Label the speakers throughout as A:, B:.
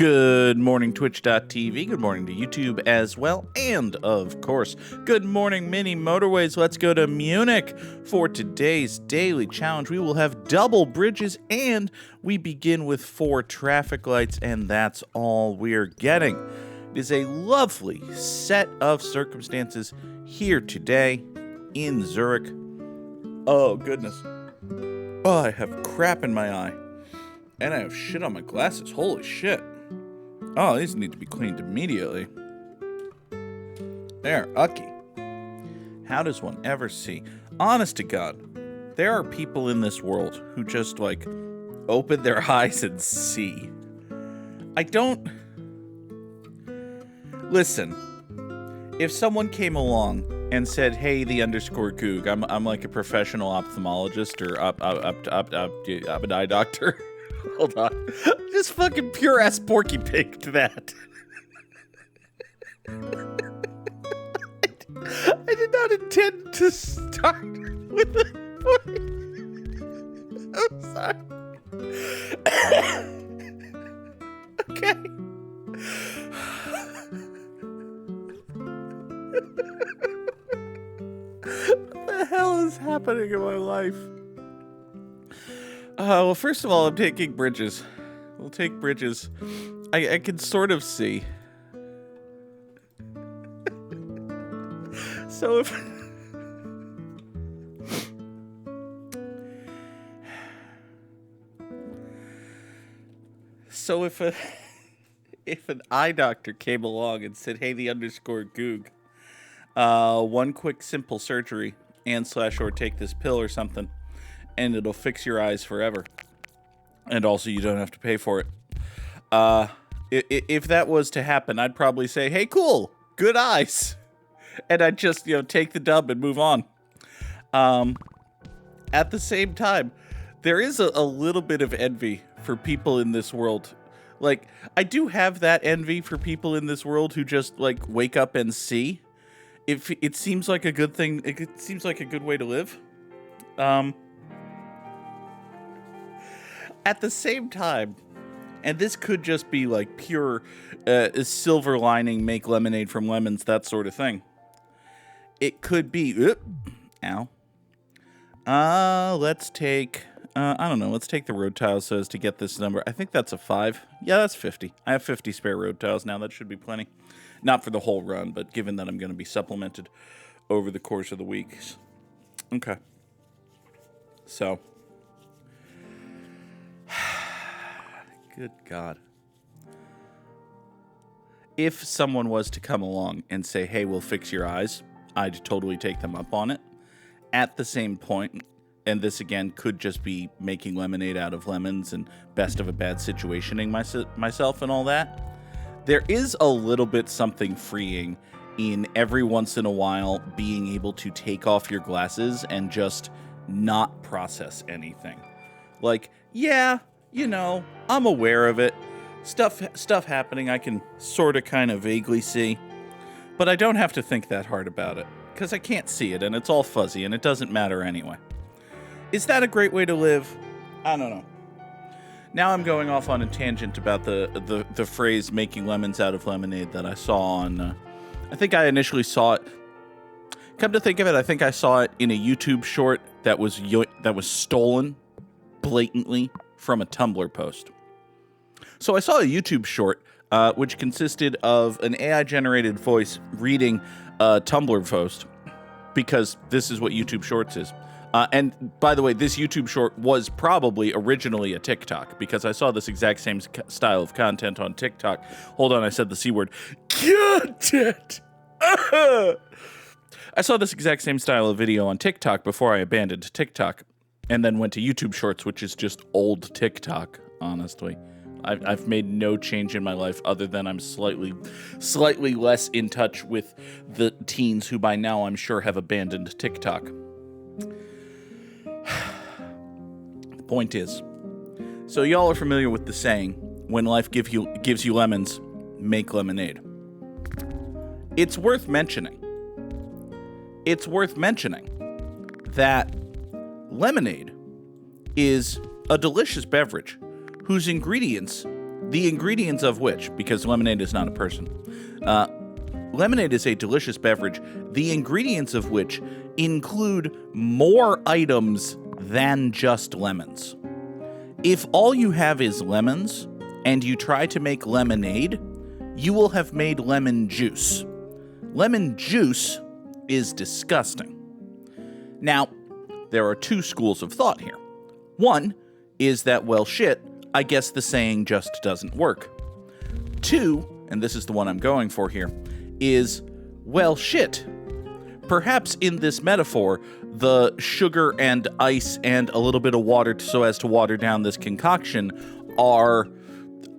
A: Good morning, Twitch.tv. Good morning to YouTube as well. And, of course, good morning, mini Motorways. Let's go to Munich for today's daily challenge. We will have double bridges, and we begin with 4 traffic lights, and that's all we're getting. It is a lovely set of circumstances here today in Zurich. Oh, goodness. Oh, I have crap in my eye. And I have shit on my glasses. Holy shit. Oh, these need to be cleaned immediately. There, ucky. How does one ever see? Honest to God, there are people in this world who just, like, open their eyes and see. I don't... Listen, if someone came along and said, hey, the underscore Goog, I'm like a professional ophthalmologist or up an eye doctor. Hold on. Just fucking pure ass Porky Pig to that. I did not intend to start with a point. I'm sorry. Okay. What the hell is happening in my life? Well, first of all, I'm taking bridges. We'll take bridges. I can sort of see. So if... So if an eye doctor came along and said, hey, the underscore Goog, one quick simple surgery and / or take this pill or something, and it'll fix your eyes forever. And also, you don't have to pay for it. If that was to happen, I'd probably say, hey, cool, good eyes. And I'd just, take the dub and move on. At the same time, there is a little bit of envy for people in this world. Like, I do have that envy for people in this world who just, like, wake up and see. If it seems like a good thing, it seems like a good way to live. At the same time, and this could just be like pure silver lining, make lemonade from lemons, that sort of thing. It could be, ow. Let's take, I don't know, let's take the road tile so as to get this number. I think that's a 5. Yeah, that's 50. I have 50 spare road tiles now. That should be plenty. Not for the whole run, but given that I'm going to be supplemented over the course of the weeks. Okay. So. Good God. If someone was to come along and say, hey, we'll fix your eyes, I'd totally take them up on it. At the same point, and this again could just be making lemonade out of lemons and best of a bad situationing myself and all that, there is a little bit something freeing in every once in a while being able to take off your glasses and just not process anything. Like, yeah, I'm aware of it. Stuff happening I can sort of kind of vaguely see. But I don't have to think that hard about it. Because I can't see it, and it's all fuzzy, and it doesn't matter anyway. Is that a great way to live? I don't know. Now I'm going off on a tangent about the phrase making lemons out of lemonade that I saw on... I think I initially saw it... Come to think of it, I think I saw it in a YouTube short that was stolen blatantly from a Tumblr post. So I saw a YouTube short, which consisted of an AI-generated voice reading a Tumblr post, because this is what YouTube Shorts is. And by the way, this YouTube short was probably originally a TikTok, because I saw this exact same style of content on TikTok. Hold on, I said the C word. Content! I saw this exact same style of video on TikTok before I abandoned TikTok. And then went to YouTube Shorts, which is just old TikTok, honestly. I've made no change in my life other than I'm slightly less in touch with the teens who by now I'm sure have abandoned TikTok. The point is, so y'all are familiar with the saying, when life gives you lemons, make lemonade. It's worth mentioning that lemonade is a delicious beverage whose ingredients The ingredients of which, because lemonade is not a person, lemonade is a delicious beverage, the ingredients of which include more items than just lemons. If all you have is lemons, and you try to make lemonade, you will have made lemon juice. Lemon juice is disgusting. Now, there are two schools of thought here. One is that, well, shit, I guess the saying just doesn't work. Two, and this is the one I'm going for here, is, well, shit. Perhaps in this metaphor, the sugar and ice and a little bit of water so as to water down this concoction are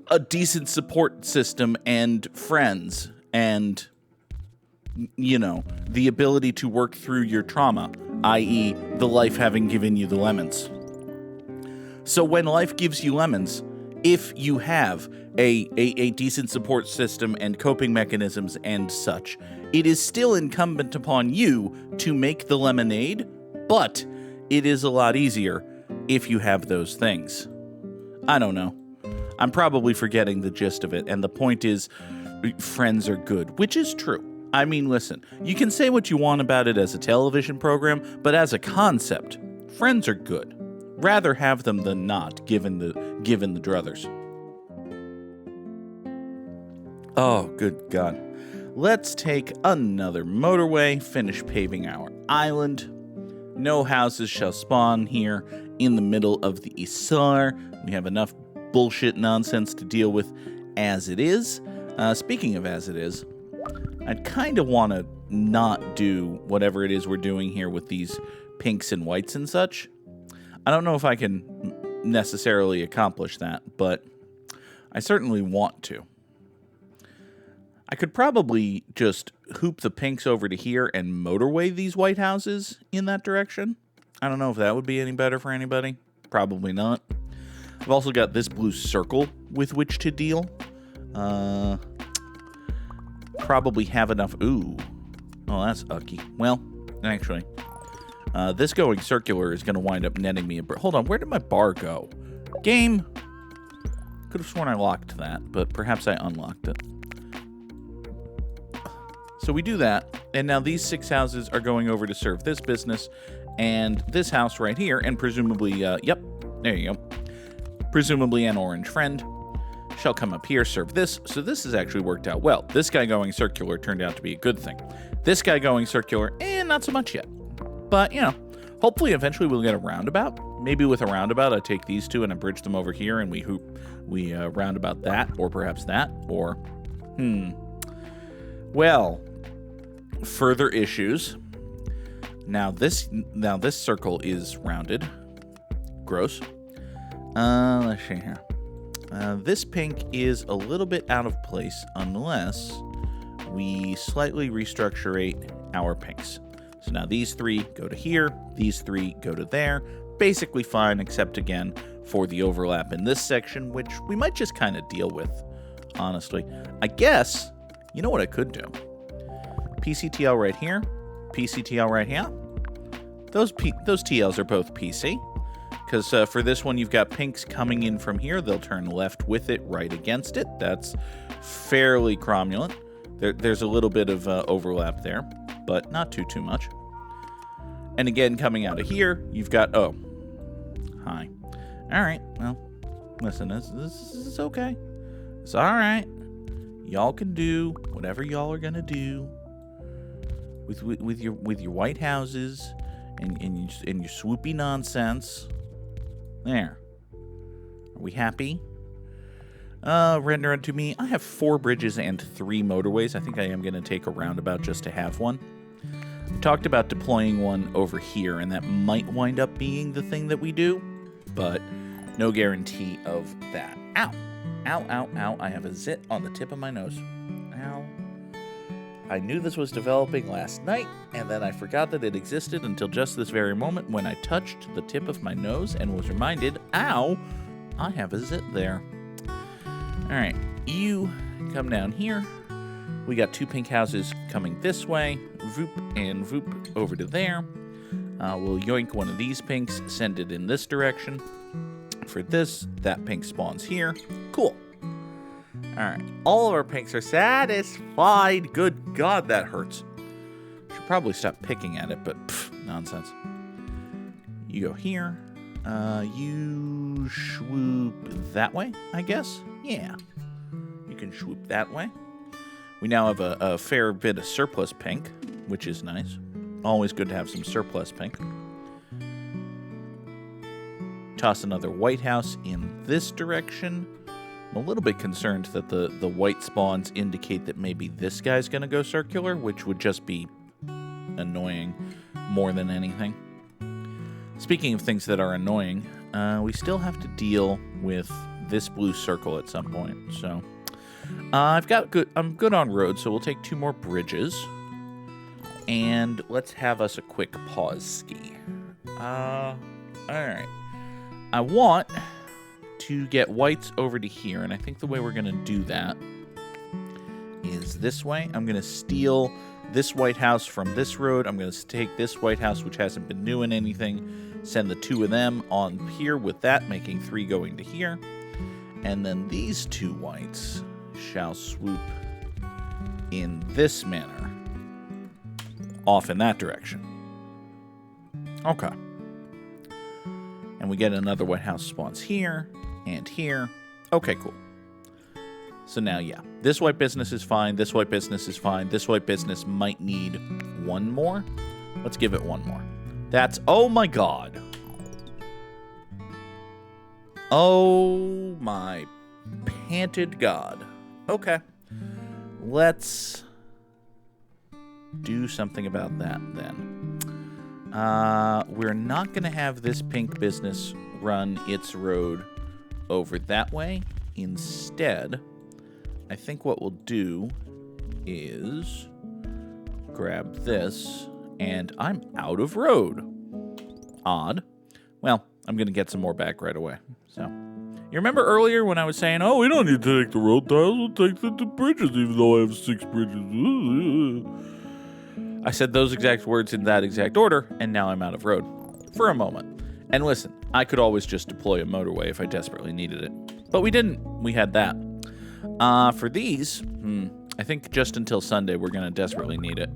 A: a decent support system and friends and, you know, the ability to work through your trauma, i.e. the life having given you the lemons. So when life gives you lemons, if you have a decent support system and coping mechanisms and such, it is still incumbent upon you to make the lemonade, but it is a lot easier if you have those things. I don't know. I'm probably forgetting the gist of it, and the point is, friends are good, which is true. I mean, listen, you can say what you want about it as a television program, but as a concept, friends are good. Rather have them than not, given the druthers. Oh, good God. Let's take another motorway, finish paving our island. No houses shall spawn here in the middle of the Isar. We have enough bullshit nonsense to deal with as it is. Speaking of as it is, I'd kind of want to not do whatever it is we're doing here with these pinks and whites and such. I don't know if I can necessarily accomplish that, but I certainly want to. I could probably just hoop the pinks over to here and motorway these white houses in that direction. I don't know if that would be any better for anybody. Probably not. I've also got this blue circle with which to deal. Probably have enough. Ooh. Oh, that's ucky. Well, actually, this going circular is going to wind up netting me a... Hold on, where did my bar go? Game! Could have sworn I locked that, but perhaps I unlocked it. So we do that, and now these 6 houses are going over to serve this business, and this house right here, and presumably, yep, there you go. Presumably an orange friend shall come up here, serve this. So this has actually worked out well. This guy going circular turned out to be a good thing. This guy going circular, not so much yet. But, you know, hopefully eventually we'll get a roundabout. Maybe with a roundabout, I take these two and I bridge them over here and we roundabout that, or perhaps that, or, Well, further issues. Now this circle is rounded. Gross. Let's see here. This pink is a little bit out of place unless we slightly restructurate our pinks. So now these 3 go to here, these 3 go to there. Basically fine, except again for the overlap in this section, which we might just kind of deal with, honestly. I guess, you know what I could do? PCTL right here, PCTL right here. Those TLs are both PC. Because for this one, you've got pinks coming in from here. They'll turn left with it, right against it. That's fairly cromulent. There's a little bit of overlap there, but not too much. And again, coming out of here, you've got... Oh. Hi. All right. Well, listen, this is okay. It's all right. Y'all can do whatever y'all are going to do with your white houses and your swoopy nonsense. There. Are we happy? Render unto me. I have 4 bridges and 3 motorways. I think I am going to take a roundabout just to have one. I talked about deploying one over here, and that might wind up being the thing that we do, but no guarantee of that. Ow. Ow, ow, ow. I have a zit on the tip of my nose. Ow. I knew this was developing last night, and then I forgot that it existed until just this very moment when I touched the tip of my nose and was reminded, ow, I have a zit there. Alright, you come down here. We got 2 pink houses coming this way. Voop and voop over to there. We'll yoink one of these pinks, send it in this direction. For this, that pink spawns here. Cool. Alright, all of our pinks are satisfied. Good God, that hurts. Should probably stop picking at it, but nonsense. You go here. You swoop that way, I guess? Yeah. You can swoop that way. We now have a fair bit of surplus pink, which is nice. Always good to have some surplus pink. Toss another white house in this direction. I'm a little bit concerned that the white spawns indicate that maybe this guy's going to go circular, which would just be annoying more than anything. Speaking of things that are annoying, we still have to deal with this blue circle at some point. So I'm good on roads, so we'll take 2 more bridges. And let's have us a quick pause ski. All right. I want to get whites over to here, and I think the way we're going to do that is this way. I'm going to steal this white house from this road. I'm going to take this white house, which hasn't been doing anything, send the 2 of them on here with that, making 3 going to here. And then these 2 whites shall swoop in this manner off in that direction. Okay. And we get another white house spawns here and here. Okay, cool. So now, yeah, this white business is fine. This white business is fine. This white business might need 1 more. Let's give it 1 more. That's, oh my God. Oh my panted God. Okay. Let's do something about that then. We're not going to have this pink business run its road over that way. Instead, I think what we'll do is grab this, and I'm out of road. Odd. Well, I'm going to get some more back right away. So, you remember earlier when I was saying, oh, we don't need to take the road tiles, we'll take the bridges, even though I have 6 bridges. I said those exact words in that exact order, and now I'm out of road. For a moment. And listen, I could always just deploy a motorway if I desperately needed it. But we didn't. We had that. For these, I think just until Sunday we're going to desperately need it.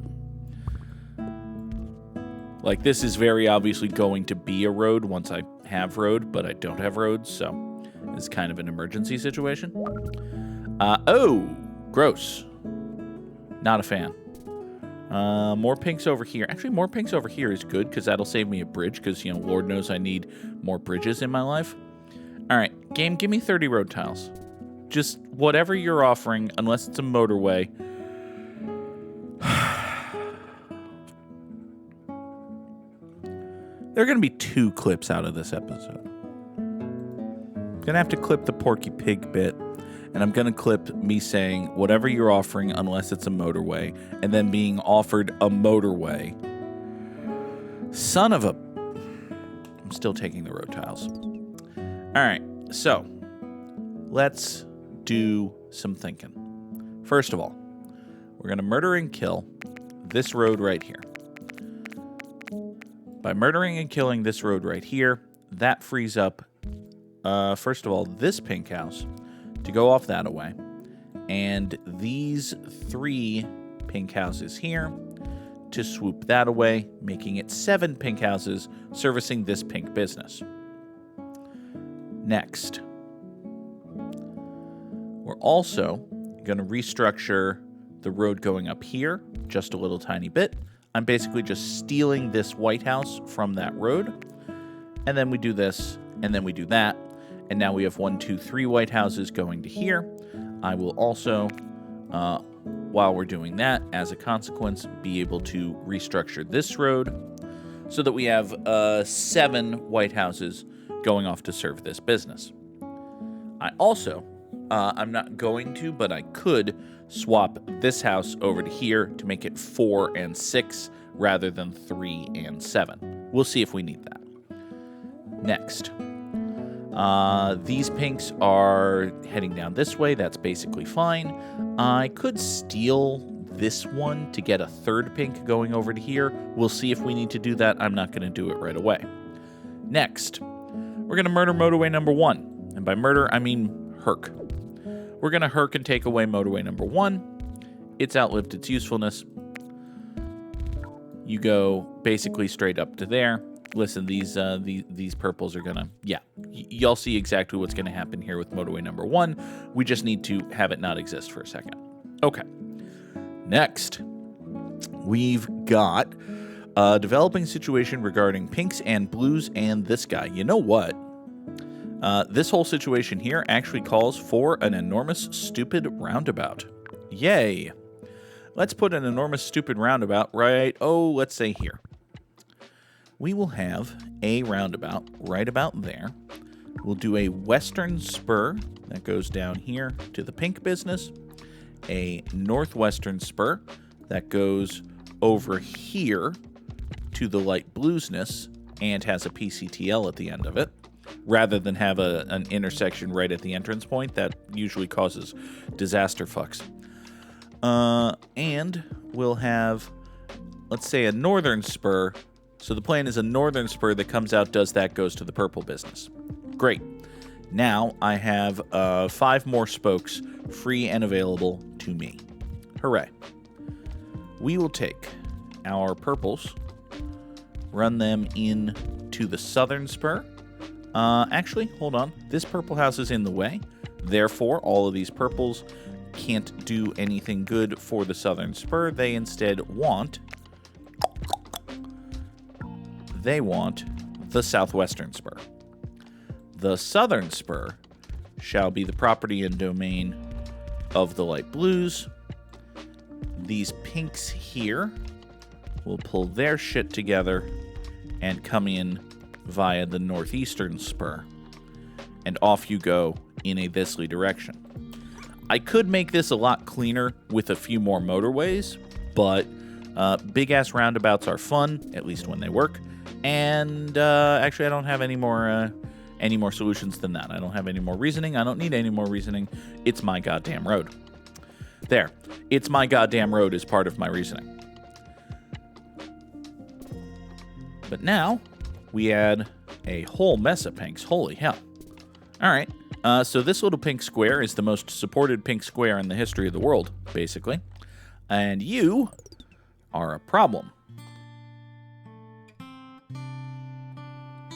A: Like, this is very obviously going to be a road once I have road, but I don't have roads, so it's kind of an emergency situation. Oh, gross. Not a fan. More pinks over here. Actually, more pinks over here is good, because that'll save me a bridge, because, you know, Lord knows I need more bridges in my life. All right, game, give me 30 road tiles. Just whatever you're offering, unless it's a motorway. There are going to be 2 clips out of this episode. I'm going to have to clip the Porky Pig bit, and I'm going to clip me saying, whatever you're offering, unless it's a motorway, and then being offered a motorway. Son of a... I'm still taking the road tiles. All right, so let's do some thinking. First of all, we're going to murder and kill this road right here. By murdering and killing this road right here, that frees up, first of all, this pink house to go off that away, and these 3 pink houses here to swoop that away, making it 7 pink houses servicing this pink business. Next, we're also going to restructure the road going up here just a little tiny bit. I'm basically just stealing this white house from that road, and then we do this, and then we do that, and now we have 1, 2, 3 white houses going to here. I will also, while we're doing that, as a consequence, be able to restructure this road so that we have 7 white houses going off to serve this business. I also, I'm not going to, but I could swap this house over to here to make it 4 and 6 rather than 3 and 7. We'll see if we need that. Next, these pinks are heading down this way. That's basically fine. I could steal this one to get a 3rd pink going over to here. We'll see if we need to do that. I'm not going to do it right away. Next, we're going to murder motorway number 1. And by murder, I mean Herc. We're going to Herc and take away motorway number 1. It's outlived its usefulness. You go basically straight up to there. Listen, these purples are going to... Yeah, y'all see exactly what's going to happen here with motorway number 1. We just need to have it not exist for a second. Okay. Next, we've got a developing situation regarding pinks and blues and this guy. You know what? This whole situation here actually calls for an enormous stupid roundabout. Yay. Let's put an enormous stupid roundabout right, let's say here. We will have a roundabout right about there. We'll do a western spur that goes down here to the pink business. A northwestern spur that goes over here to the light bluesness and has a PCTL at the end of it, rather than have an intersection right at the entrance point. That usually causes disaster fucks. And we'll have, let's say, a northern spur. So the plan is a northern spur that comes out, does that, goes to the purple business. Great. Now I have 5 more spokes free and available to me. Hooray. We will take our purples, run them in to the southern spur. Actually, hold on. This purple house is in the way. Therefore, all of these purples can't do anything good for the southern spur. They instead want... They want the southwestern spur. The southern spur shall be the property and domain of the light blues. These pinks here will pull their shit together and come in via the northeastern spur. And off you go in a thisly direction. I could make this a lot cleaner with a few more motorways, but big-ass roundabouts are fun, at least when they work. And actually, I don't have any more solutions than that. I don't have any more reasoning. I don't need any more reasoning. It's my goddamn road. There. It's my goddamn road is part of my reasoning. But now, we add a whole mess of pinks. Holy hell. All right. So this little pink square is the most supported pink square in the history of the world, basically. And you are a problem.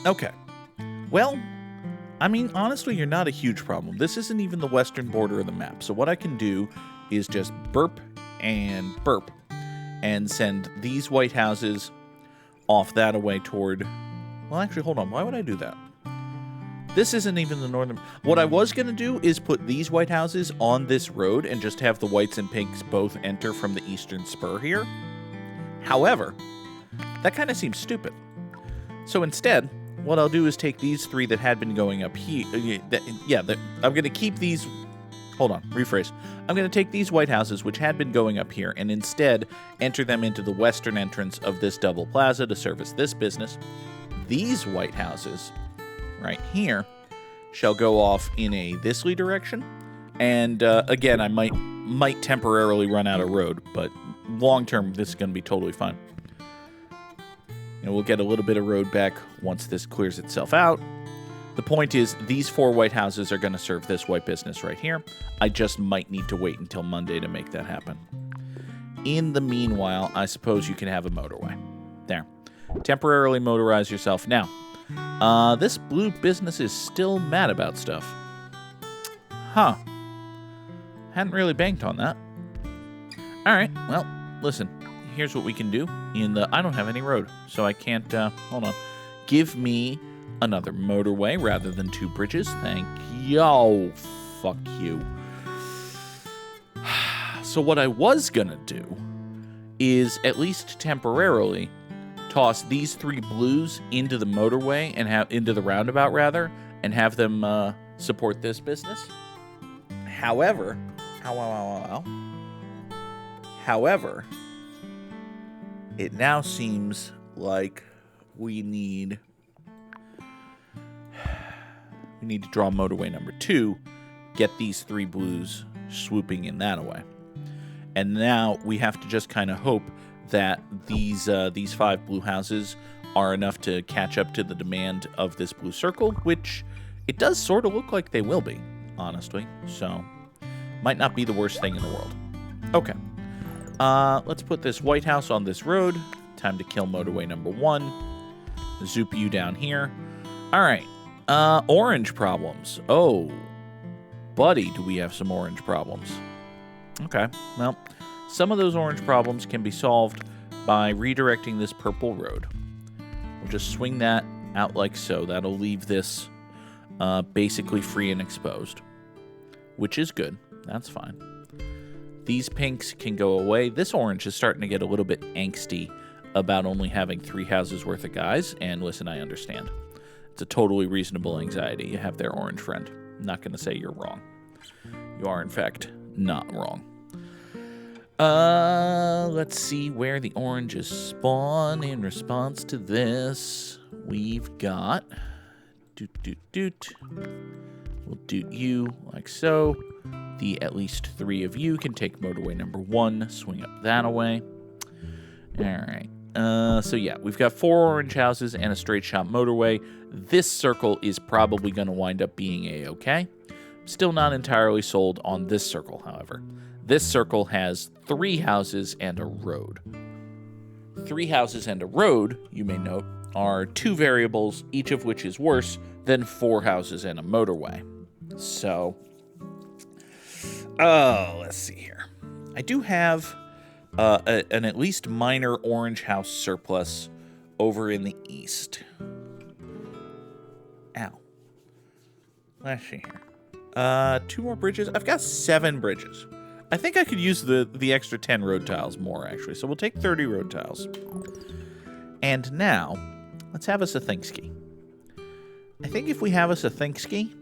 A: Okay. Well, I mean, honestly, you're not a huge problem. This isn't even the western border of the map. So what I can do is just burp and send these white houses off that away toward... Well, actually, hold on. Why would I do that? This isn't even the northern... What I was going to do is put these white houses on this road and just have the whites and pinks both enter from the eastern spur here. However, that kind of seems stupid. So instead... what I'll do is take these 3 that had been going up here. I'm going to keep these... Hold on, rephrase. I'm going to take these white houses, which had been going up here, and instead enter them into the western entrance of this double plaza to service this business. These white houses, right here, shall go off in a thisly direction. And again, I might temporarily run out of road, but long term, this is going to be totally fine. And we'll get a little bit of road back once this clears itself out. The point is, these 4 white houses are going to serve this white business right here. I just might need to wait until Monday to make that happen. In the meanwhile, I suppose you can have a motorway. There. Temporarily motorize yourself. Now, this blue business is still mad about stuff. Huh. Hadn't really banked on that. Alright, well, listen. Here's what we can do. I don't have any road, so I can't, hold on. Give me another motorway rather than 2 bridges. Thank you. Oh, fuck you. So what I was gonna do is, at least temporarily, toss these 3 blues into the motorway and into the roundabout rather, and have them support this business. However, it now seems like we need to draw motorway number 2, get these 3 blues swooping in that way. And now we have to just kind of hope that these 5 blue houses are enough to catch up to the demand of this blue circle, which it does sort of look like they will be, honestly. So Might not be the worst thing in the world. Okay. Let's put this White House on this road. Time to kill motorway number 1. Zoop you down here. All right. Orange problems. Oh, buddy, do we have some orange problems? Okay. Well, some of those orange problems can be solved by redirecting this purple road. We'll just swing that out like so. That'll leave this basically free and exposed, which is good. That's fine. These pinks can go away. This orange is starting to get a little bit angsty about only having 3 houses worth of guys. And listen, I understand. It's a totally reasonable anxiety you have there, orange friend. I'm not going to say you're wrong. You are, in fact, not wrong. Let's see where the oranges spawn in response to this. We've got... Doot. We'll doot you like so. The at least 3 of you can take motorway number 1, swing up that away. All right. So yeah, we've got 4 orange houses and a straight shot motorway. This circle is probably going to wind up being A-okay. Still not entirely sold on this circle, however. This circle has 3 houses and a road. 3 houses and a road, you may note, are 2 variables, each of which is worse than 4 houses and a motorway. So, let's see here. I do have an at least minor orange house surplus over in the east. Ow. Let's see here. 2 more bridges. I've got 7 bridges. I think I could use the extra 10 road tiles more, actually. So we'll take 30 road tiles. And now, let's have us a Thinksky. I think if we have us a Thinksky,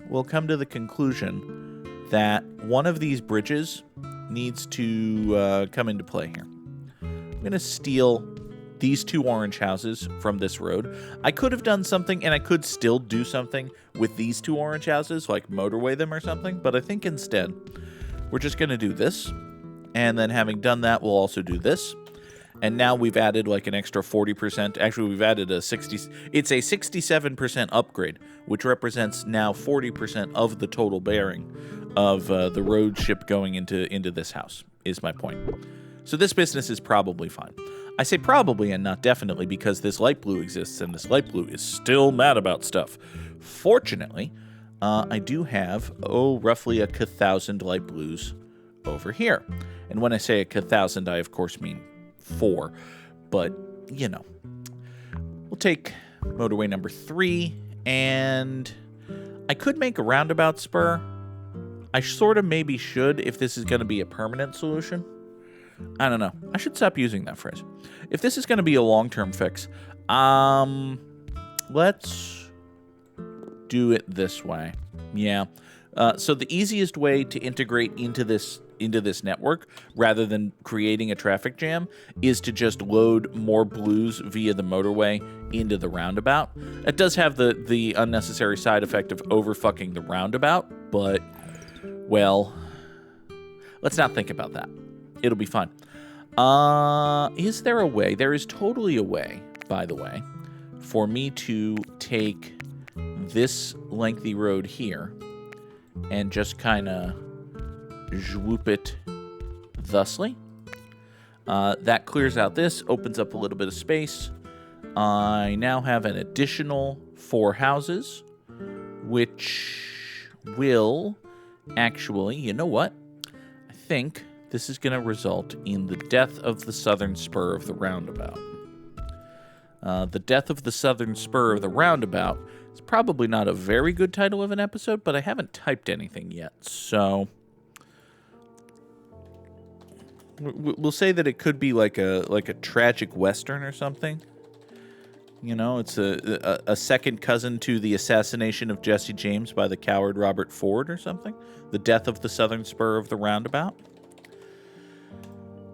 A: we'll come to the conclusion that one of these bridges needs to come into play here. I'm going to steal these 2 orange houses from this road. I could have done something, and I could still do something with these 2 orange houses, like motorway them or something, but I think instead we're just going to do this, and then having done that, we'll also do this. And now we've added like an extra 40%. Actually, we've added a 60. It's a 67% upgrade, which represents now 40% of the total bearing of the road ship going into this house, is my point. So this business is probably fine. I say probably and not definitely because this light blue exists, and this light blue is still mad about stuff. Fortunately, I do have, roughly a 1,000 light blues over here. And when I say a 1,000, I of course mean 4, but you know, we'll take motorway number 3, and I could make a roundabout spur. I sort of maybe should if this is going to be a permanent solution. I don't know. I should stop using that phrase. If this is going to be a long-term fix, let's do it this way. Yeah. So the easiest way to integrate into this network, rather than creating a traffic jam, is to just load more blues via the motorway into the roundabout. It does have the unnecessary side effect of overfucking the roundabout, but, well, let's not think about that. It'll be fine. Is there a way? There is totally a way, by the way, for me to take this lengthy road here and just kind of swoop it thusly. That clears out this, opens up a little bit of space. I now have an additional 4 houses, which will actually, you know what? I think this is going to result in the death of the southern spur of the roundabout. The death of the southern spur of the roundabout is probably not a very good title of an episode, but I haven't typed anything yet, so we'll say that it could be like a tragic western or something. You know, it's a second cousin to the assassination of Jesse James by the coward Robert Ford or something. The death of the southern spur of the roundabout.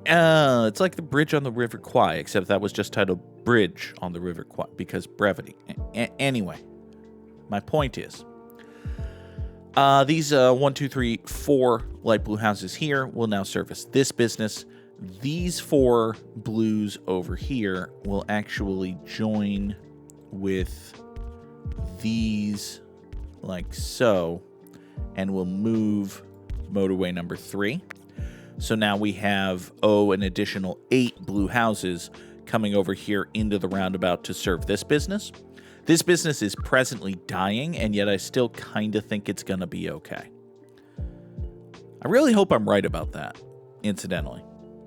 A: It's like the bridge on the River Kwai, except that was just titled Bridge on the River Kwai because brevity. Anyway, my point is, these 1, 2, 3, 4 light blue houses here will now service this business. These 4 blues over here will actually join with these like so, and will move
B: motorway number 3. So now we have, an additional 8 blue houses coming over here into the roundabout to serve this business. This business is presently dying, and yet I still kind of think it's going to be okay. I really hope I'm right about that, incidentally,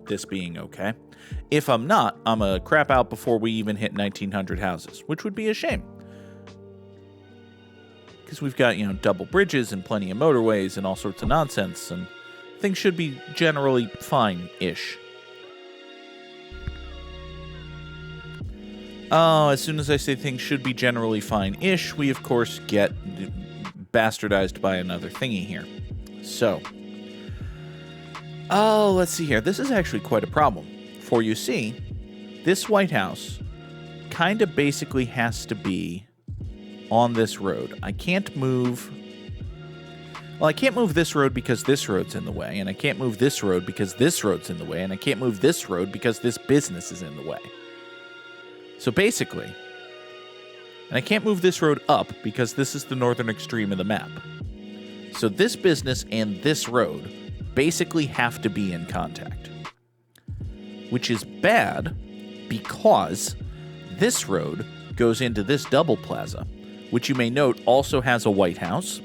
B: this being okay. If I'm not, I'm going to crap out before we even hit 1,900 houses, which would be a shame. Because we've got, double bridges and plenty of motorways and all sorts of nonsense, and things should be generally fine-ish. Oh, as soon as I say things should be generally fine-ish, we, of course, get bastardized by another thingy here. So, let's see here. This is actually quite a problem. For you see, this White House kind of basically has to be on this road. I can't move... Well, I can't move this road because this road's in the way, and I can't move this road because this road's in the way, and I can't move this road because this business is in the way. So basically, and I can't move this road up because this is the northern extreme of the map. So this business and this road basically have to be in contact. Which is bad because this road goes into this double plaza, which you may note also has a White House.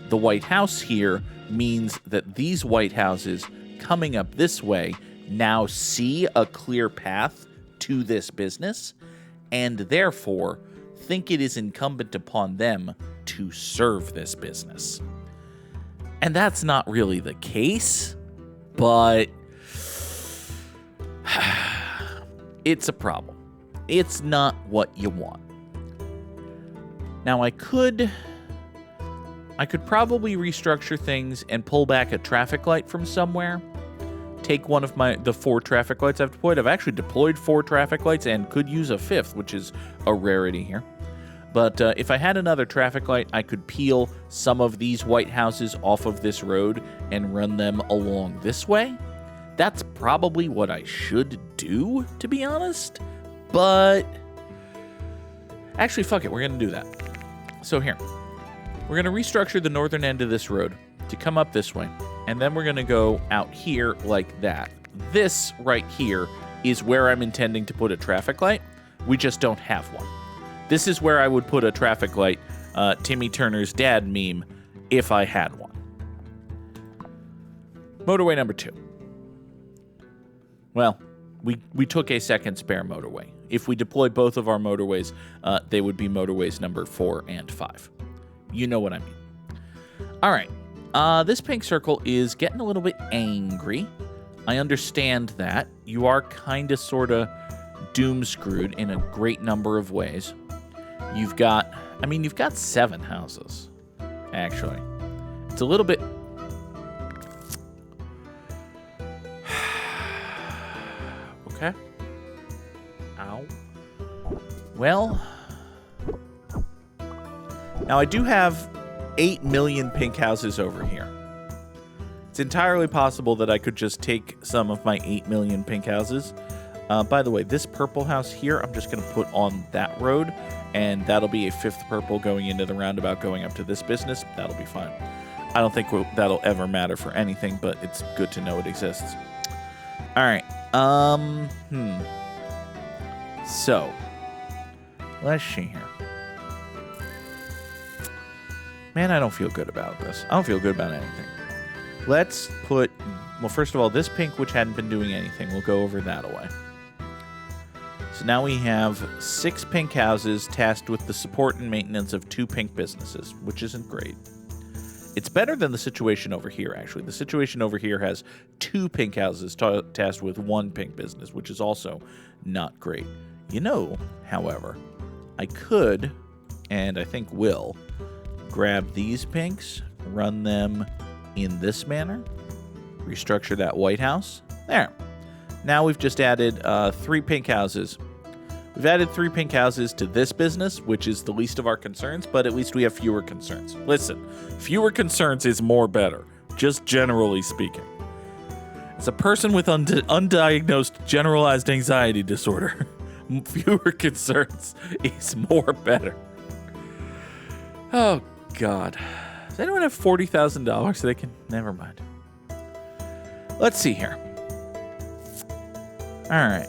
B: The White House here means that these White Houses coming up this way now see a clear path to this business, and therefore think it is incumbent upon them to serve this business. And that's not really the case, but it's a problem. It's not what you want. Now I could probably restructure things and pull back a traffic light from somewhere. Take one of the 4 traffic lights I've deployed. I've actually deployed 4 traffic lights and could use a 5th, which is a rarity here. But if I had another traffic light, I could peel some of these White Houses off of this road and run them along this way. That's probably what I should do, to be honest. But actually, fuck it. We're going to do that. So here. We're going to restructure the northern end of this road to come up this way. And then we're going to go out here like that. This right here is where I'm intending to put a traffic light. We just don't have one. This is where I would put a traffic light, Timmy Turner's dad meme, if I had one. Motorway number 2. Well, we took a second spare motorway. If we deploy both of our motorways, they would be motorways number 4 and 5. You know what I mean. All right. This pink circle is getting a little bit angry. I understand that. You are kind of sort of doom-screwed in a great number of ways. You've got 7 houses, actually. It's a little bit... Okay. Ow. Well... Now, I do have 8 million pink houses over here. It's entirely possible that I could just take some of my 8 million pink houses. By the way, this purple house here, I'm just going to put on that road, and that'll be a 5th purple going into the roundabout going up to this business. That'll be fine. I don't think that'll ever matter for anything, but it's good to know it exists. All right. So, let's see here. Man, I don't feel good about this. I don't feel good about anything. Let's put... Well, first of all, this pink, which hadn't been doing anything, we'll go over that away. So now we have 6 pink houses tasked with the support and maintenance of 2 pink businesses, which isn't great. It's better than the situation over here, actually. The situation over here has 2 pink houses tasked with 1 pink business, which is also not great. You know, however, I could, and I think will... grab these pinks, run them in this manner, restructure that White House. There. Now we've just added 3 pink houses. We've added 3 pink houses to this business, which is the least of our concerns, but at least we have fewer concerns. Listen, fewer concerns is more better, just generally speaking. As a person with undiagnosed generalized anxiety disorder, fewer concerns is more better. Oh, God. Does anyone have $40,000 they can... Never mind. Let's see here. All right.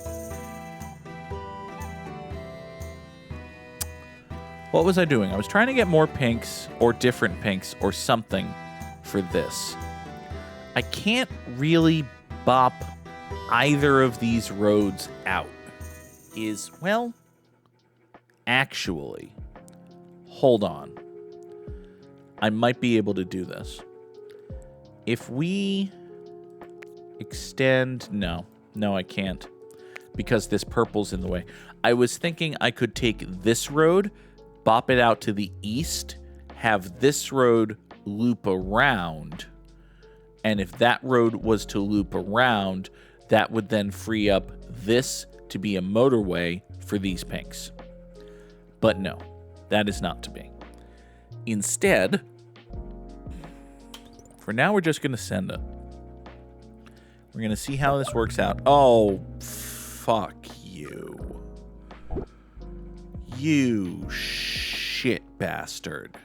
B: What was I doing? I was trying to get more pinks or different pinks or something for this. I can't really bop either of these roads out. Well, actually, hold on. I might be able to do this. If we extend... No, I can't. Because this purple's in the way. I was thinking I could take this road, bop it out to the east, have this road loop around, and if that road was to loop around, that would then free up this to be a motorway for these pinks. But no, that is not to be. Instead, for now, we're just going to send it. We're going to see how this works out. Oh, fuck you. You shit bastard.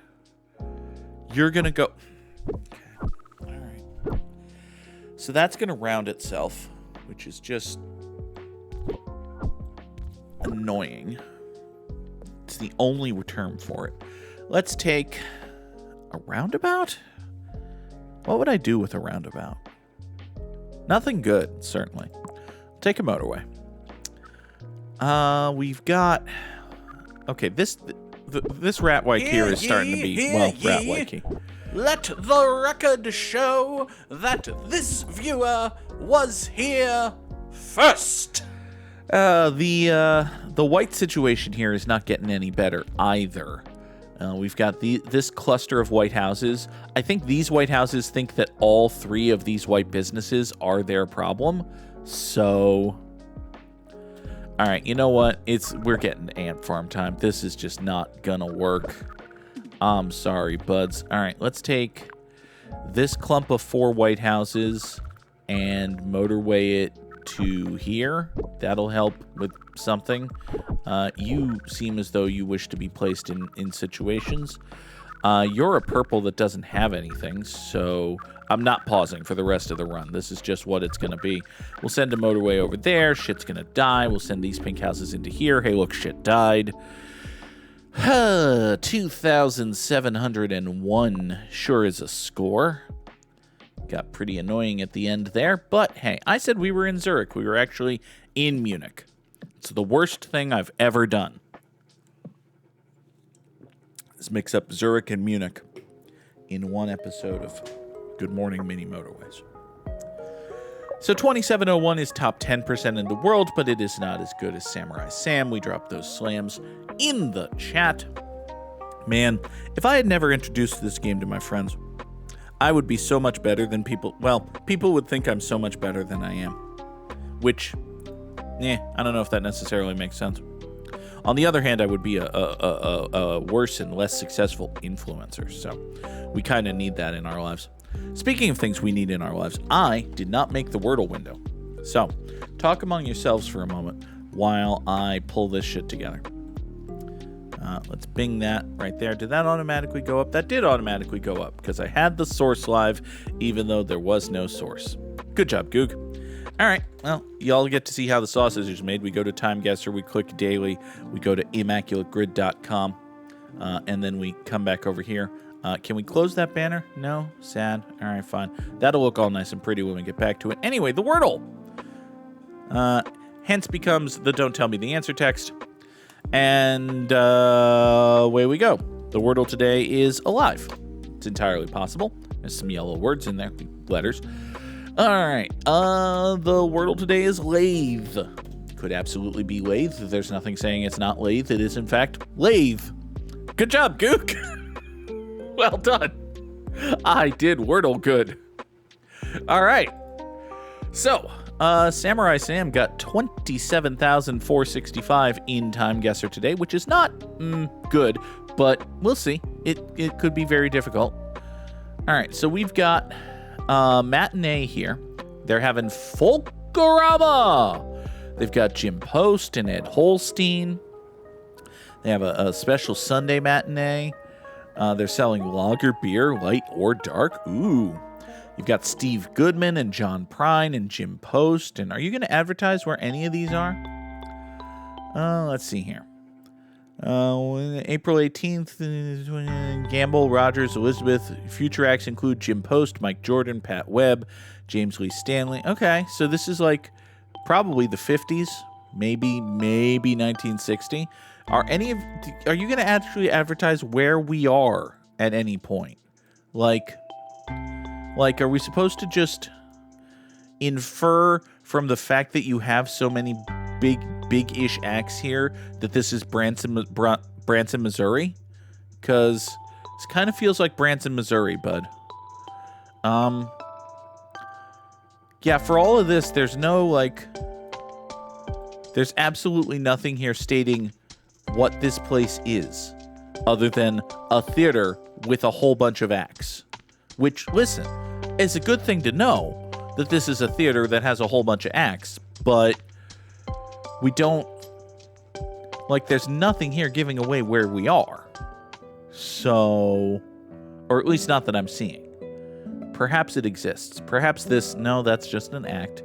B: You're going to go... Okay. All right. So that's going to round itself, which is just annoying. It's the only term for it. Let's take a roundabout? What would I do with a roundabout? Nothing good, certainly. Take a motorway. We've got... Okay, this rat white here is starting to be, well, rat white.
A: Let the record show that this viewer was here first.
B: The white situation here is not getting any better either. We've got this cluster of white houses. I think these white houses think that all three of these white businesses are their problem. So, all right, you know what? We're getting ant farm time. This is just not gonna work. I'm sorry, buds. All right, let's take this clump of 4 white houses and motorway it to here. That'll help with something. You seem as though you wish to be placed in situations. You're a purple that doesn't have anything, so I'm not pausing for the rest of the run. This is just what it's going to be. We'll send a motorway over there. Shit's going to die. We'll send these pink houses into here. Hey, look, shit died. 2,701 sure is a score. Got pretty annoying at the end there, but hey, I said we were in Zurich. We were actually in Munich. It's the worst thing I've ever done. Let's mix up Zurich and Munich in one episode of Good Morning Mini Motorways. So 2701 is top 10% in the world, but it is not as good as Samurai Sam. We dropped those slams in the chat. Man, if I had never introduced this game to my friends, I would be so much better than people. Well, people would think I'm so much better than I am. Which, I don't know if that necessarily makes sense. On the other hand, I would be a worse and less successful influencer. So we kind of need that in our lives. Speaking of things we need in our lives, I did not make the Wordle window. So talk among yourselves for a moment while I pull this shit together. Let's bing that right there. Did that automatically go up? That did automatically go up because I had the source live even though there was no source. Good job, Goog. All right, well, y'all get to see how the sausage is made. We go to Time Guesser, we click daily, we go to immaculategrid.com, and then we come back over here. Can we close that banner? No? Sad. All right, fine. That'll look all nice and pretty when we get back to it. Anyway, the Wordle. Hence becomes the Don't Tell Me the Answer text. And away we go. The Wordle today is alive. It's entirely possible. There's some yellow words in there, letters. All right. The Wordle today is lathe. Could absolutely be lathe. There's nothing saying it's not lathe. It is, in fact, lathe. Good job, Goog. Well done. I did Wordle good. All right. So, Samurai Sam got 27,465 in Time Guesser today, which is not good, but we'll see. It could be very difficult. All right, so we've got Matinee here. They're having Folkorama. They've got Jim Post and Ed Holstein. They have a special Sunday matinee. They're selling lager beer, light or dark. Ooh. You've got Steve Goodman and John Prine and Jim Post. And are you going to advertise where any of these are? Let's see here. April 18th, Gamble, Rogers, Elizabeth. Future acts include Jim Post, Mike Jordan, Pat Webb, James Lee Stanley. Okay, so this is like probably the 50s, maybe 1960. Are you going to actually advertise where we are at any point? Like, are we supposed to just infer from the fact that you have so many big-ish acts here that this is Branson, Missouri? Because this kind of feels like Branson, Missouri, bud. Yeah, for all of this, there's absolutely nothing here stating what this place is, other than a theater with a whole bunch of acts. Which, listen, is a good thing to know that this is a theater that has a whole bunch of acts, but we don't, there's nothing here giving away where we are. So, or at least not that I'm seeing. Perhaps it exists. Perhaps that's just an act.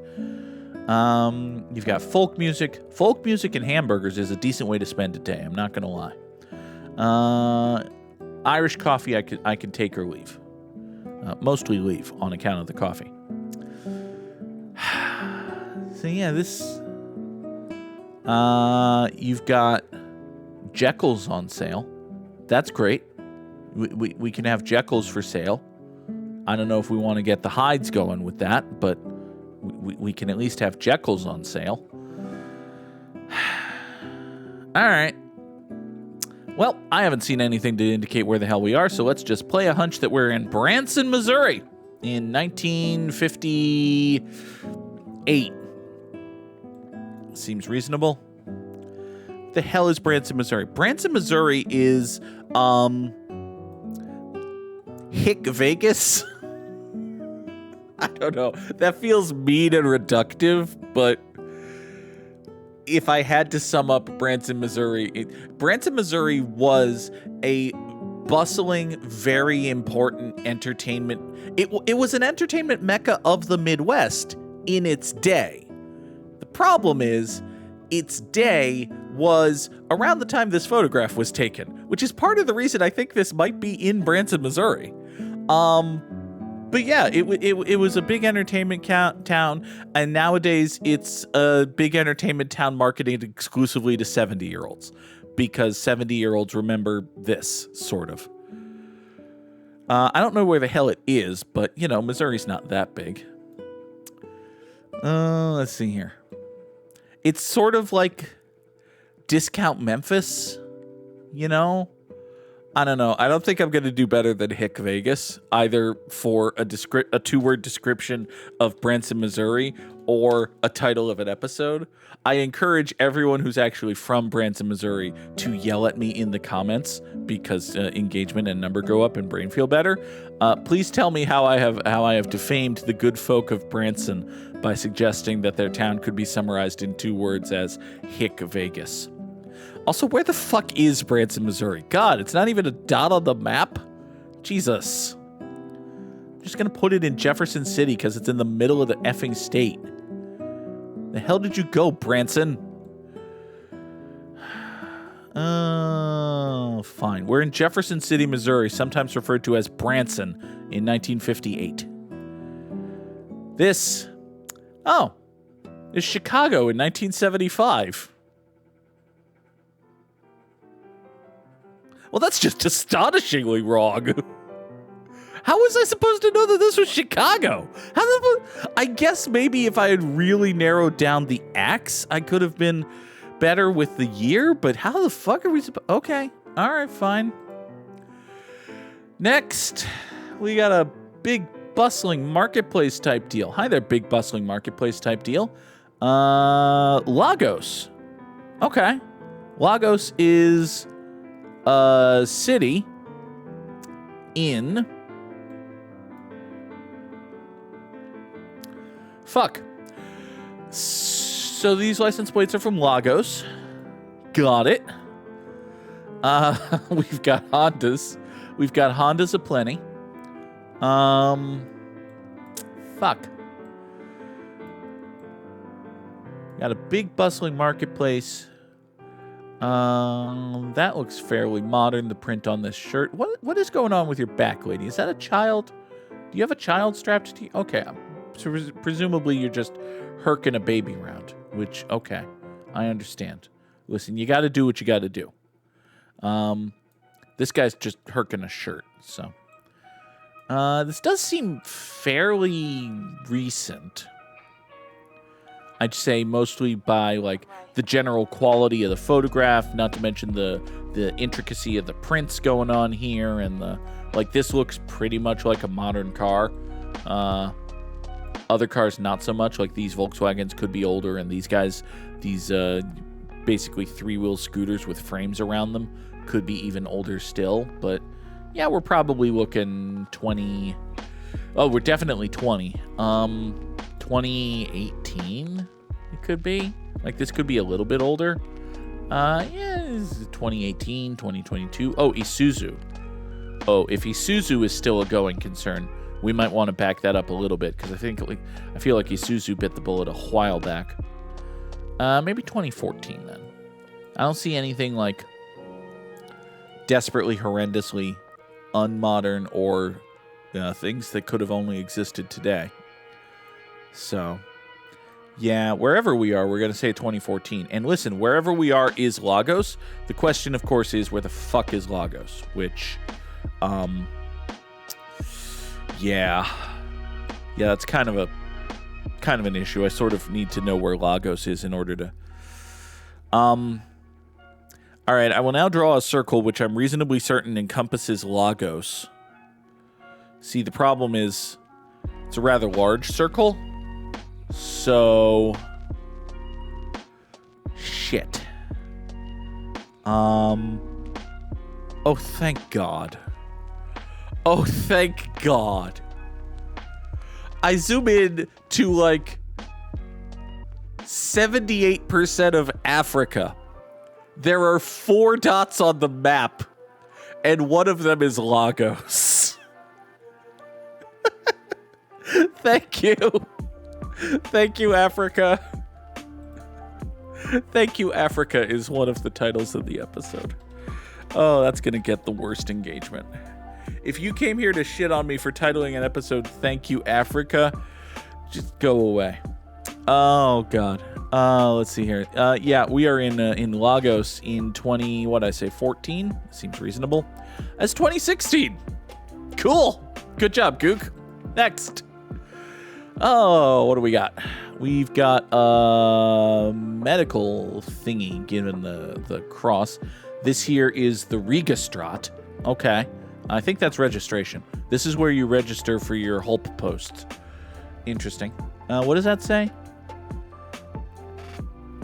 B: You've got folk music. Folk music and hamburgers is a decent way to spend a day, I'm not going to lie. Irish coffee, I could take or leave. Mostly leave on account of the coffee. So yeah, you've got Jekyll's on sale. That's great. We can have Jekyll's for sale. I don't know if we want to get the hides going with that, but we can at least have Jekyll's on sale. All right. Well, I haven't seen anything to indicate where the hell we are, so let's just play a hunch that we're in Branson, Missouri in 1958. Seems reasonable. What the hell is Branson, Missouri? Branson, Missouri is, Hick, Vegas? I don't know. That feels mean and reductive, but if I had to sum up Branson, Missouri, Branson, Missouri was a bustling, very important entertainment. It was an entertainment mecca of the Midwest in its day. The problem is, its day was around the time this photograph was taken, which is part of the reason I think this might be in Branson, Missouri. But yeah, it was a big entertainment town, and nowadays it's a big entertainment town marketed exclusively to 70-year-olds, because 70-year-olds remember this, sort of. I don't know where the hell it is, but, Missouri's not that big. Let's see here. It's sort of like Discount Memphis, I don't know. I don't think I'm going to do better than Hick, Vegas, either for a two-word description of Branson, Missouri, or a title of an episode. I encourage everyone who's actually from Branson, Missouri to yell at me in the comments, because engagement and number go up and brain feel better. Please tell me how I have defamed the good folk of Branson by suggesting that their town could be summarized in 2 words as Hick, Vegas. Also, where the fuck is Branson, Missouri? God, it's not even a dot on the map? Jesus. I'm just going to put it in Jefferson City because it's in the middle of the effing state. The hell did you go, Branson? Oh, fine. We're in Jefferson City, Missouri, sometimes referred to as Branson, in 1958. This is Chicago in 1975. Well, that's just astonishingly wrong. How was I supposed to know that this was Chicago? I guess maybe if I had really narrowed down the acts, I could have been better with the year, but how the fuck are we supposed... Okay, all right, fine. Next, we got a big bustling marketplace type deal. Hi there, big bustling marketplace type deal. Lagos. Okay. Lagos is a city in... Fuck. So these license plates are from Lagos. Got it. We've got Hondas. We've got Hondas aplenty. Fuck. Got a big bustling marketplace. That looks fairly modern, the print on this shirt. What is going on with your back, lady? Is that a child? Do you have a child strapped to you? Okay, so presumably you're just herking a baby around, which, okay, I understand. Listen, you got to do what you got to do. This guy's just herking a shirt, so. This does seem fairly recent. I'd say mostly by, like, the general quality of the photograph, not to mention the intricacy of the prints going on here, and this looks pretty much like a modern car. Other cars, not so much. Like, these Volkswagens could be older, and these guys, these basically three-wheel scooters with frames around them, could be even older still. But, yeah, we're probably looking 20... Oh, we're definitely 20. 2018, it could be. Like, this could be a little bit older. Yeah, this is 2018, 2022. Oh, Isuzu. Oh, if Isuzu is still a going concern, we might want to back that up a little bit, because I feel like Isuzu bit the bullet a while back. Maybe 2014 then. I don't see anything like desperately horrendously unmodern or things that could have only existed today. So, yeah, wherever we are, we're going to say 2014. And listen, wherever we are is Lagos. The question, of course, is where the fuck is Lagos? Which, yeah, that's kind of an issue. I sort of need to know where Lagos is in order to, all right, I will now draw a circle, which I'm reasonably certain encompasses Lagos. See, the problem is it's a rather large circle. So, shit. Oh, thank God. Oh, thank God. I zoom in to, like, 78% of Africa. There are 4 dots on the map, and one of them is Lagos. Thank you. Thank you, Africa. Thank you, Africa is one of the titles of the episode. Oh, that's going to get the worst engagement. If you came here to shit on me for titling an episode, Thank You, Africa, just go away. Oh, God. Let's see here. Yeah, we are in Lagos in 14? Seems reasonable. That's 2016. Cool. Good job, Goog. Next. Oh, what do we got? We've got a medical thingy given the cross. This here is the Registrat. Okay. I think that's registration. This is where you register for your Hulp posts. Interesting. What does that say?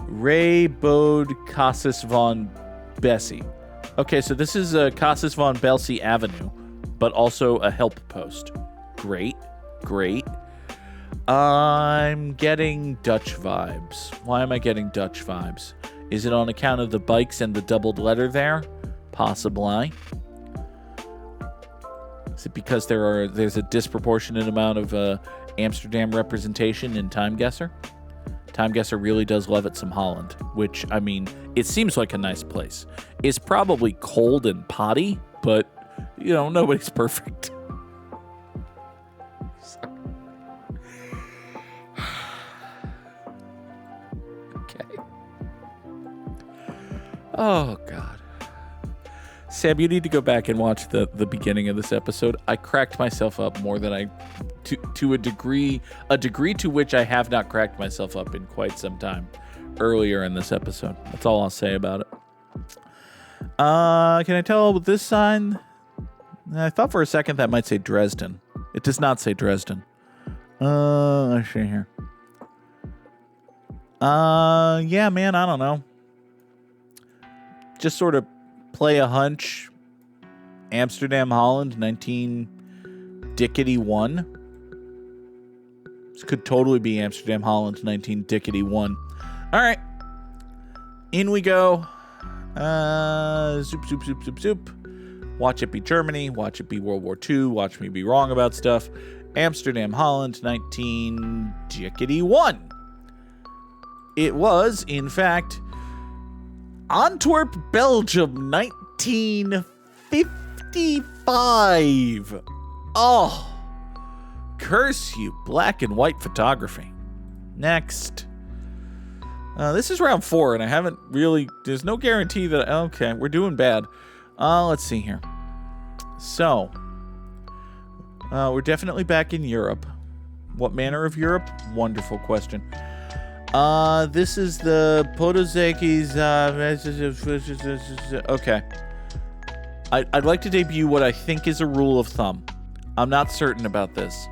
B: Ray Bode Cassis von Bessie. Okay, so this is Cassis von Bessie Avenue, but also a help post. Great. I'm getting Dutch vibes. Why am I getting Dutch vibes? Is it on account of the bikes and the doubled letter there? Possibly. Is it because there's a disproportionate amount of Amsterdam representation in Time Guesser? Time Guesser really does love it some Holland, which, I mean, it seems like a nice place. It's probably cold and potty, but, you know, nobody's perfect. Okay. Oh, God. Sam, you need to go back and watch the beginning of this episode. I cracked myself up more than to a degree to which I have not cracked myself up in quite some time earlier in this episode. That's all I'll say about it. Can I tell with this sign? I thought for a second that might say Dresden. It does not say Dresden. Let's see here. Yeah, man, I don't know. Just sort of play a hunch. Amsterdam, Holland, 19-dickety-1. This could totally be Amsterdam, Holland, 19-dickety-1. All right. In we go. Zoop, zoop, zoop, zoop, zoop. Watch it be Germany. Watch it be World War II. Watch me be wrong about stuff. Amsterdam, Holland, 1961. It was, in fact, Antwerp, Belgium, 1955. Oh, curse you, black and white photography. Next. This is round 4, and I haven't really... There's no guarantee that... Okay, we're doing bad. Let's see here. So, we're definitely back in Europe. What manner of Europe? Wonderful question. This is the Podozakis. Okay. I'd like to debut what I think is a rule of thumb. I'm not certain about this.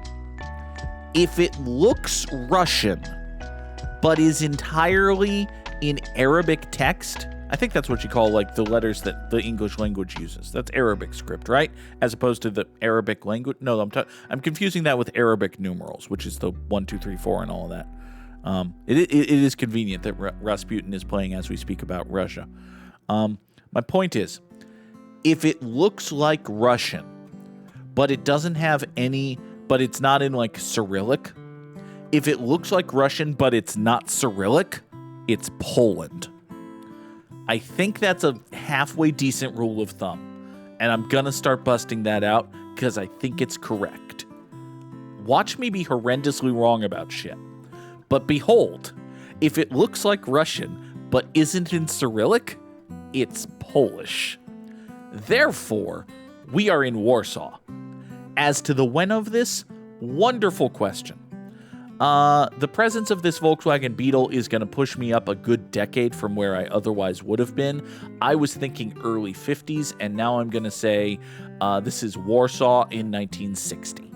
B: If it looks Russian, but is entirely in Arabic text, I think that's what you call like the letters that the English language uses. That's Arabic script, right? As opposed to the Arabic language. No, I'm confusing that with Arabic numerals, which is the 1, 2, 3, 4 and all of that. It is convenient that Rasputin is playing as we speak about Russia. My point is, if it looks like Russian, but it doesn't have any, but it's not in like Cyrillic. If it looks like Russian, but it's not Cyrillic, it's Poland. I think that's a halfway decent rule of thumb. And I'm going to start busting that out because I think it's correct. Watch me be horrendously wrong about shit. But behold, if it looks like Russian, but isn't in Cyrillic, it's Polish. Therefore, we are in Warsaw. As to the when of this, wonderful question. The presence of this Volkswagen Beetle is going to push me up a good decade from where I otherwise would have been. I was thinking early 50s, and now I'm going to say this is Warsaw in 1960.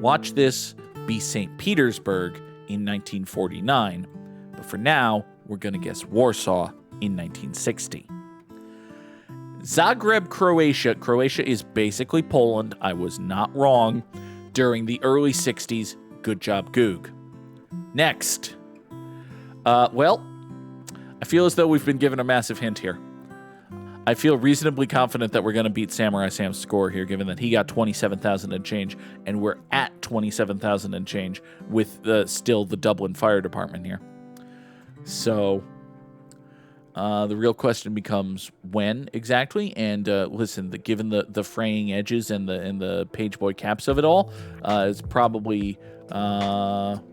B: Watch this be St. Petersburg in 1949, but for now, we're going to guess Warsaw in 1960. Zagreb, Croatia. Croatia is basically Poland. I was not wrong. During the early 60s, good job, Goog. Next. Well, I feel as though we've been given a massive hint here. I feel reasonably confident that we're going to beat Samurai Sam's score here, given that he got 27,000 and change, and we're at 27,000 and change with still the Dublin Fire Department here. So, the real question becomes when exactly. And listen, given the fraying edges and the pageboy caps of it all, it's probably well,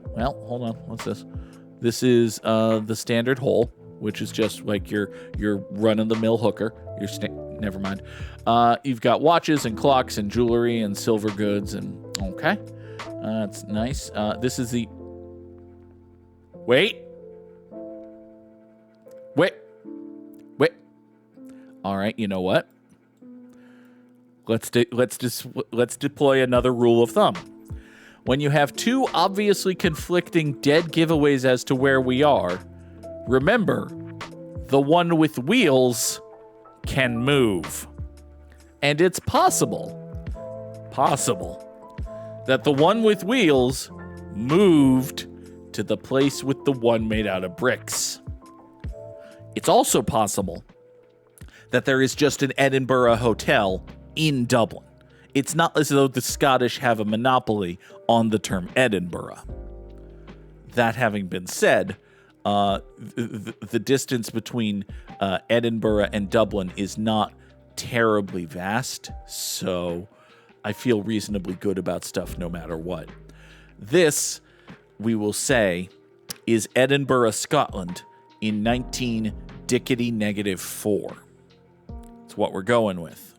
B: hold on, what's this? This is the standard hole, which is just like your run-of-the-mill hooker. Never mind. You've got watches and clocks and jewelry and silver goods and okay, that's nice. This is the wait. All right, you know what? Let's deploy another rule of thumb. When you have two obviously conflicting dead giveaways as to where we are, remember, the one with wheels can move. And it's possible that the one with wheels moved to the place with the one made out of bricks. It's also possible that there is just an Edinburgh hotel in Dublin. It's not as though the Scottish have a monopoly on the term Edinburgh. That having been said, the distance between Edinburgh and Dublin is not terribly vast, so I feel reasonably good about stuff no matter what. This, we will say, is Edinburgh, Scotland in 19-4. It's what we're going with.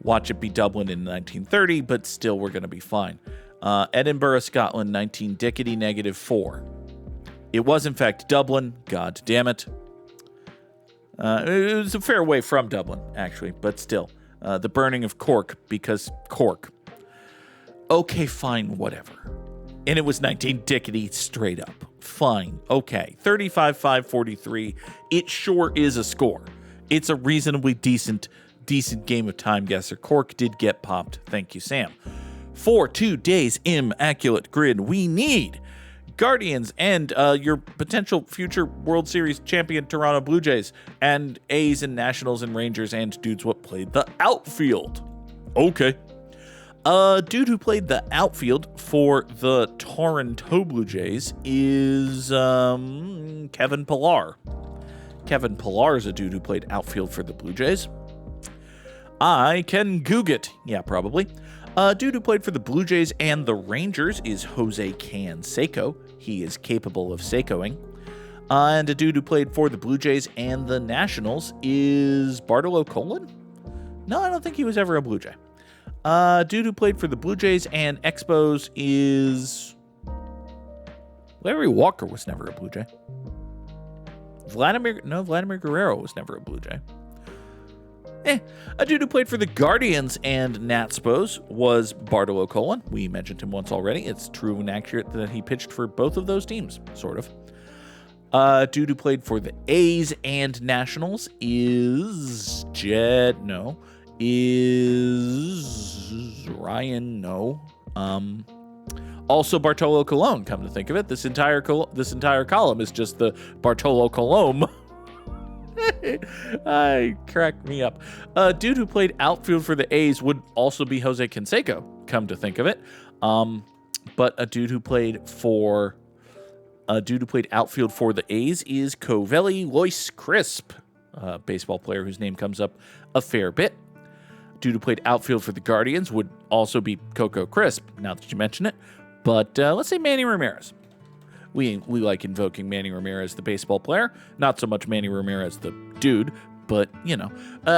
B: Watch it be Dublin in 1930, but still we're going to be fine. Edinburgh, Scotland, 19-4. It was, in fact, Dublin. God damn it. It was a fair way from Dublin, actually, but still. The burning of Cork, because Cork. Okay, fine, whatever. And it was 19 straight up. Fine, okay. 35-5-43. It sure is a score. It's a reasonably decent game of time guesser. Cork did get popped. Thank you, Sam. For today's immaculate grid, we need Guardians, and your potential future World Series champion Toronto Blue Jays, and A's and Nationals and Rangers, and dudes what played the outfield. Okay. A dude who played the outfield for the Toronto Blue Jays is Kevin Pillar. Kevin Pillar is a dude who played outfield for the Blue Jays. I can Goog it. Yeah, probably. A dude who played for the Blue Jays and the Rangers is Jose Canseco. He is capable of Seikoing. And a dude who played for the Blue Jays and the Nationals is Bartolo Colon? No, I don't think he was ever a Blue Jay. Dude who played for the Blue Jays and Expos is... Larry Walker was never a Blue Jay. Vladimir Guerrero was never a Blue Jay. A dude who played for the Guardians and Natspos was Bartolo Colon. We mentioned him once already. It's true and accurate that he pitched for both of those teams, sort of. Dude who played for the A's and Nationals is Ryan, no. Also Bartolo Colon, come to think of it. This entire column is just the Bartolo Colon. Cracked me up. A dude who played outfield for the A's would also be Jose Canseco, come to think of it. But a dude who played outfield for the A's is Covelli Lois Crisp, a baseball player whose name comes up a fair bit. Dude who played outfield for the Guardians would also be Coco Crisp, now that you mention it. But let's say Manny Ramirez. We like invoking Manny Ramirez, the baseball player. Not so much Manny Ramirez, the dude, but, you know.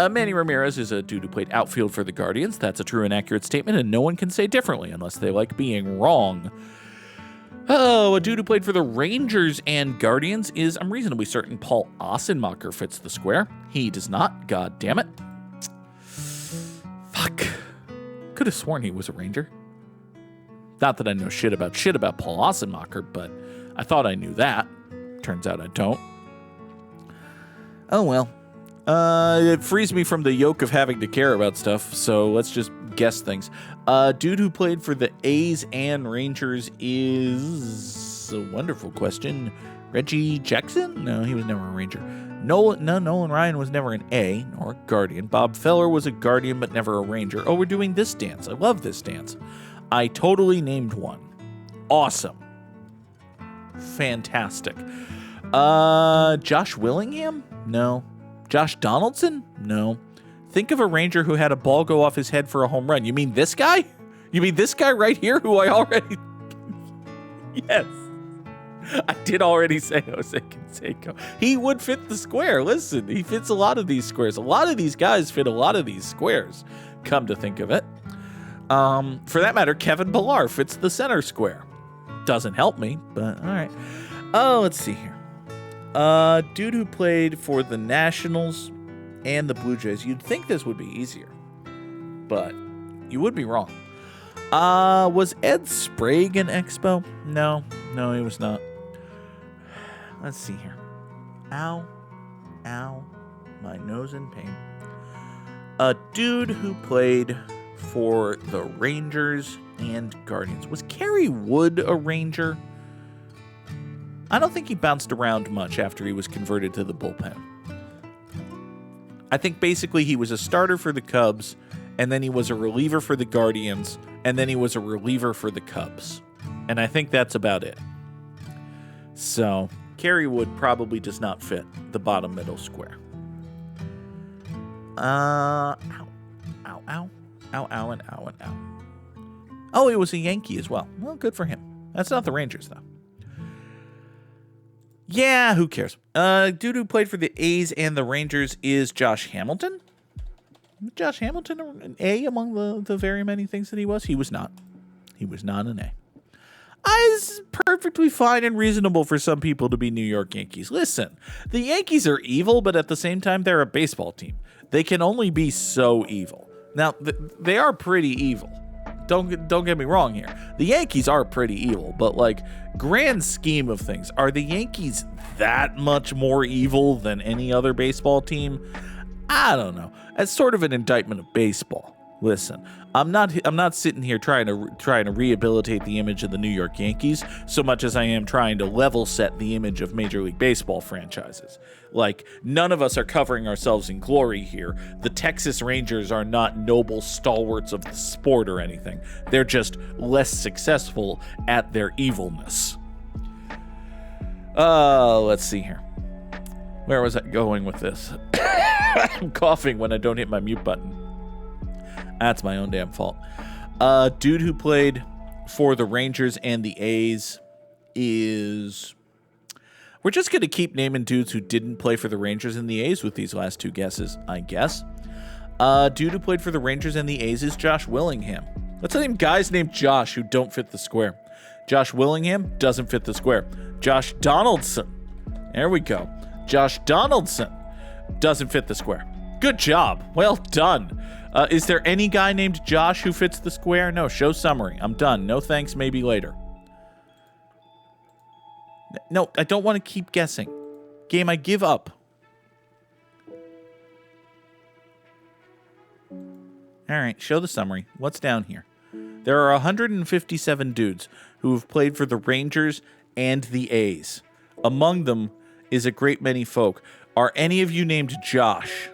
B: Manny Ramirez is a dude who played outfield for the Guardians. That's a true and accurate statement, and no one can say differently unless they like being wrong. Oh, a dude who played for the Rangers and Guardians is, I'm reasonably certain, Paul Ossenmacher fits the square. He does not, god damn it. Fuck. Could have sworn he was a Ranger. Not that I know shit about Paul Ossenmacher, but I thought I knew that. Turns out I don't. Oh well. It frees me from the yoke of having to care about stuff, so let's just guess things. Dude who played for the A's and Rangers is a wonderful question. Reggie Jackson? No, he was never a Ranger. Nolan Ryan was never an A nor a Guardian. Bob Feller was a Guardian but never a Ranger. Oh, we're doing this dance. I love this dance. I totally named one. Awesome. Fantastic. Josh Willingham? No. Josh Donaldson? No. Think of a Ranger who had a ball go off his head for a home run. You mean this guy? You mean this guy right here who I already... Yes. I did already say Jose Canseco. He would fit the square. Listen, he fits a lot of these squares. A lot of these guys fit a lot of these squares, come to think of it. For that matter, Kevin Pillar fits the center square. Doesn't help me, but all right. Oh, let's see here. Dude who played for the Nationals and the Blue Jays. You'd think this would be easier, but you would be wrong. Was Ed Sprague an Expo? No, he was not. Let's see here. Ow, my nose in pain. A dude who played for the Rangers and Guardians. Was Kerry Wood a Ranger? I don't think he bounced around much after he was converted to the bullpen. I think basically he was a starter for the Cubs, and then he was a reliever for the Guardians, and then he was a reliever for the Cubs. And I think that's about it. So, Kerry Wood probably does not fit the bottom middle square. Ow, and ow. Oh, he was a Yankee as well. Well, good for him. That's not the Rangers, though. Yeah, who cares? Dude who played for the A's and the Rangers is Josh Hamilton. Josh Hamilton an A among the very many things that he was? He was not. He was not an A. It's perfectly fine and reasonable for some people to be New York Yankees. Listen, the Yankees are evil, but at the same time, they're a baseball team. They can only be so evil. Now, they are pretty evil. Don't get me wrong here. The Yankees are pretty evil, but like, grand scheme of things, are the Yankees that much more evil than any other baseball team? I don't know. It's sort of an indictment of baseball. Listen, I'm not sitting here trying to rehabilitate the image of the New York Yankees so much as I am trying to level set the image of Major League Baseball franchises. Like, none of us are covering ourselves in glory here. The Texas Rangers are not noble stalwarts of the sport or anything. They're just less successful at their evilness. Let's see here. Where was I going with this? I'm coughing when I don't hit my mute button. That's my own damn fault. Dude who played for the Rangers and the A's is... We're just going to keep naming dudes who didn't play for the Rangers and the A's with these last two guesses, I guess. Dude who played for the Rangers and the A's is Josh Willingham. Let's name guys named Josh who don't fit the square. Josh Willingham doesn't fit the square. Josh Donaldson. There we go. Josh Donaldson doesn't fit the square. Good job. Well done. Is there any guy named Josh who fits the square? No, show summary. I'm done. No thanks, maybe later. No, I don't want to keep guessing. Game, I give up. All right, show the summary. What's down here? There are 157 dudes who have played for the Rangers and the A's. Among them is a great many folk. Are any of you named Josh?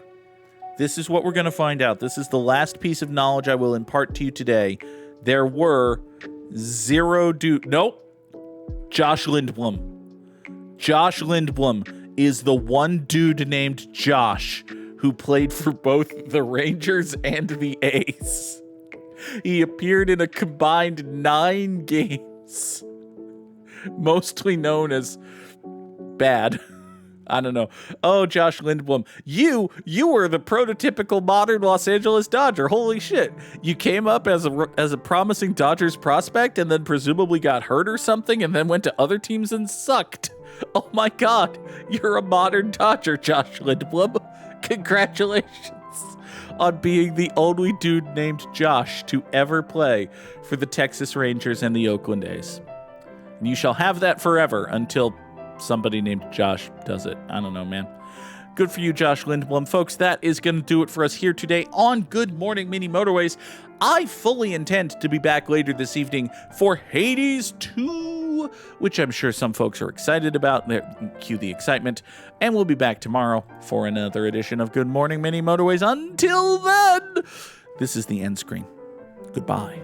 B: This is what we're going to find out. This is the last piece of knowledge I will impart to you today. There were 0 dudes. Nope. Josh Lindblom. Josh Lindblom is the one dude named Josh who played for both the Rangers and the A's. He appeared in a combined 9 games, mostly known as bad. I don't know. Oh, Josh Lindblom. You were the prototypical modern Los Angeles Dodger. Holy shit. You came up as a promising Dodgers prospect and then presumably got hurt or something and then went to other teams and sucked. Oh my God. You're a modern Dodger, Josh Lindblom. Congratulations on being the only dude named Josh to ever play for the Texas Rangers and the Oakland A's. And you shall have that forever until somebody named Josh does it. I don't know, man. Good for you, Josh Lindblom. Folks, that is going to do it for us here today on Good Morning Mini Motorways. I fully intend to be back later this evening for Hades 2, which I'm sure some folks are excited about. Cue the excitement. And we'll be back tomorrow for another edition of Good Morning Mini Motorways. Until then, this is the end screen. Goodbye.